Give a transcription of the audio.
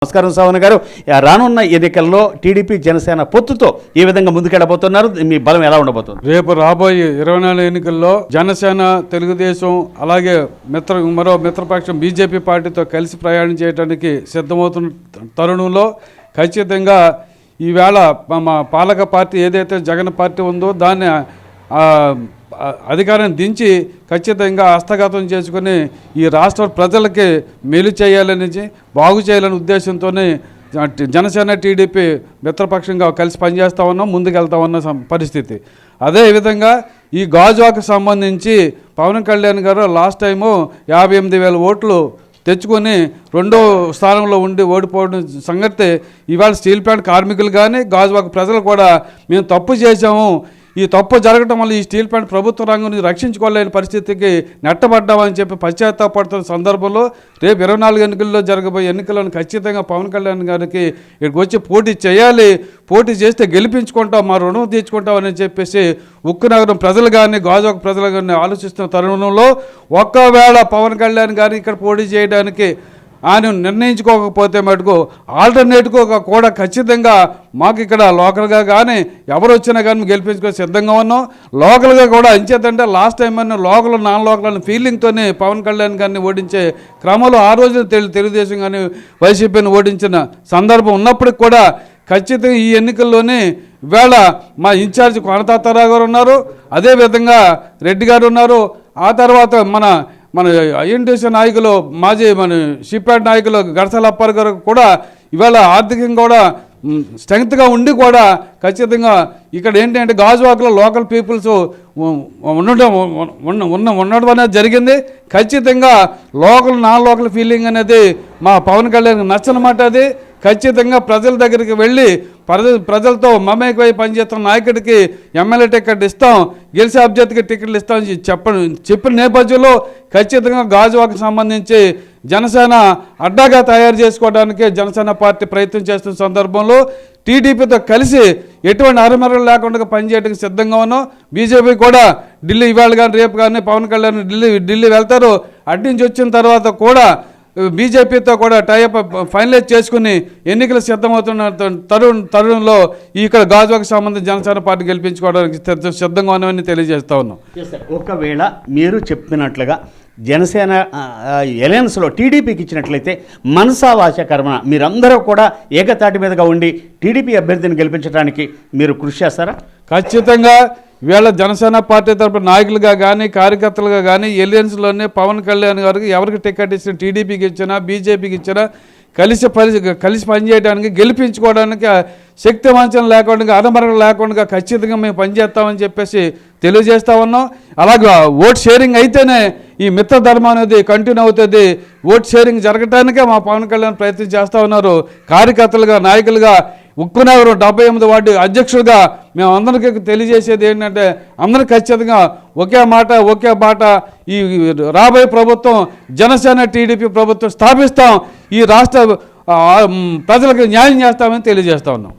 నమస్కారం శ్రావణ్ గారు, రానున్న ఎన్నికల్లో టీడీపీ జనసేన పొత్తుతో ఏ విధంగా ముందుకెళ్ళబోతున్నారు? మీ బలం ఎలా ఉండబోతుంది? రేపు రాబోయే 24 ఎన్నికల్లో జనసేన, తెలుగుదేశం అలాగే మరో మిత్రపక్షం బీజేపీ పార్టీతో కలిసి ప్రయాణం చేయడానికి సిద్ధమవుతున్న తరుణంలో ఖచ్చితంగా ఈవేళ మా పాలక పార్టీ ఏదైతే జగన్ పార్టీ ఉందో దాన్ని అధికారాన్ని దించి ఖచ్చితంగా హస్తగతం చేసుకుని ఈ రాష్ట్ర ప్రజలకి మేలు చేయాలని, బాగు చేయాలనే ఉద్దేశంతోనే జనసేన టీడీపీ మిత్రపక్షంగా కలిసి పనిచేస్తూ ఉన్నాం, ముందుకెళ్తా ఉన్న పరిస్థితి. అదేవిధంగా ఈ గాజువాకు సంబంధించి పవన్ కళ్యాణ్ గారు లాస్ట్ టైము 58,000 ఓట్లు తెచ్చుకొని 2వ స్థానంలో ఉండి ఓడిపోవడం సంగతి ఇవాళ స్టీల్ ప్లాంట్ కార్మికులు కానీ గాజువాక ప్రజలు కూడా మేము తప్పు చేశాము, ఈ తప్పు జరగడం వల్ల ఈ స్టీల్ ప్లాంట్ ప్రభుత్వ రంగం రక్షించుకోలేని పరిస్థితికి నెట్టబడ్డామని చెప్పి పశ్చాత్తాపడుతున్న సందర్భంలో రేపు 24 ఎన్నికల్లో జరగబోయే ఎన్నికలను ఖచ్చితంగా పవన్ కళ్యాణ్ గారికి ఇక్కడికి వచ్చి పోటీ చేయాలి, పోటీ చేస్తే గెలిపించుకుంటాం, మా రుణం తీర్చుకుంటామని చెప్పేసి ఉక్కు నగరం ప్రజలు కానీ గాజువాక ప్రజలు కానీ ఆలోచిస్తున్న తరుణంలో ఒక్కవేళ పవన్ కళ్యాణ్ గారిని ఇక్కడ పోటీ చేయడానికి ఆయన నిర్ణయించుకోకపోతే మటుకు ఆల్టర్నేటివ్గా కూడా ఖచ్చితంగా మాకు ఇక్కడ లోకల్గా కానీ ఎవరు వచ్చినా కానీ గెలిపించుకొని సిద్ధంగా ఉన్నాం. లోకల్గా కూడా అంచేతంటే లాస్ట్ టైం అన్న లోకల్ నాన్ లోకల్ అనే ఫీలింగ్తోనే పవన్ కళ్యాణ్ గారిని ఓడించే క్రమంలో ఆ రోజున తెలుగుదేశం కానీ వైసీపీని ఓడించిన సందర్భం ఉన్నప్పటికి కూడా ఖచ్చితంగా ఈ ఎన్నికల్లోనే ఇవాళ మా ఇన్ఛార్జ్ కొనతాతారావు గారు ఉన్నారు, అదేవిధంగా రెడ్డి గారు ఉన్నారు, ఆ తర్వాత మన ఐఎన్టీసీ నాయకులు మాజీ షిప్యార్డ్ నాయకులు గడసల అప్పారు గారు కూడా ఇవాళ ఆర్థికంగా కూడా స్ట్రెంగ్త్గా ఉండి కూడా ఖచ్చితంగా ఇక్కడ ఏంటంటే గాజువాకలో లోకల్ పీపుల్స్ ఉండడం అనేది జరిగింది. ఖచ్చితంగా నాన్ లోకల్ ఫీలింగ్ అనేది మా పవన్ కళ్యాణ్ నచ్చనమాట. అది ఖచ్చితంగా ప్రజల దగ్గరికి వెళ్ళి ప్రజలతో మమేకమై పనిచేస్తున్న నాయకుడికి ఎమ్మెల్యే టికెట్ ఇస్తాం, గెలిచే అభ్యర్థికి టికెట్లు ఇస్తామని చెప్పిన నేపథ్యంలో ఖచ్చితంగా గాజువాకు సంబంధించి జనసేన అడ్డాగా తయారు చేసుకోవడానికి జనసేన పార్టీ ప్రయత్నం చేస్తున్న సందర్భంలో టీడీపీతో కలిసి ఎటువంటి అరమరలు లేకుండా పనిచేయడానికి సిద్ధంగా ఉన్నాం. బీజేపీ కూడా ఢిల్లీ ఇవాళ కానీ రేపు కానీ పవన్ కళ్యాణ్ ఢిల్లీ వెళ్తారు. అటు నుంచి వచ్చిన తర్వాత కూడా బీజేపీతో కూడా టైఅప్ ఫైనలైజ్ చేసుకుని ఎన్నికలు సిద్ధమవుతున్న తరుణంలో ఇక్కడ గాజువాకు సంబంధించి జనసేన పార్టీ గెలిపించుకోవడానికి సిద్ధంగా ఉన్నామని తెలియజేస్తా ఉన్నాం. ఒకవేళ మీరు చెప్పినట్లుగా జనసేన ఎలయన్స్లో టీడీపీకి ఇచ్చినట్లయితే మనసా వాచ కర్మణ మీరందరూ కూడా ఏకతాటి మీదగా ఉండి టీడీపీ అభ్యర్థిని గెలిపించడానికి మీరు కృషి చేస్తారా? ఖచ్చితంగా వీళ్ళ జనసేన పార్టీ తరపున నాయకులుగా కానీ కార్యకర్తలుగా కానీ ఎలియన్స్లోనే పవన్ కళ్యాణ్ గారికి ఎవరికి టికెట్ ఇచ్చినా, టీడీపీకి ఇచ్చినా బీజేపీకి ఇచ్చినా కలిసి పనిచేయడానికి గెలిపించుకోవడానికి శక్తి వంచన లేకుండా అరమరలు లేకుండా ఖచ్చితంగా మేము పనిచేస్తామని చెప్పేసి తెలియజేస్తూ ఉన్నాం. అలాగే ఓట్ షేరింగ్ అయితేనే ఈ మిత్రధర్మం అనేది కంటిన్యూ అవుతుంది. ఓట్ షేరింగ్ జరగటానికే మా పవన్ కళ్యాణ్ ప్రయత్నం చేస్తూ ఉన్నారు. కార్యకర్తలుగా నాయకులుగా ఉక్కునగరం 78 వార్డు అధ్యక్షుడిగా మేము అందరికీ తెలియజేసేది ఏంటంటే అందరూ ఖచ్చితంగా ఒకే మాట ఒకే బాట ఈ రాబోయే ప్రభుత్వం జనసేన టీడీపీ ప్రభుత్వం స్థాపిస్తాం, ఈ రాష్ట్ర ప్రజలకు న్యాయం చేస్తామని తెలియజేస్తా ఉన్నాం.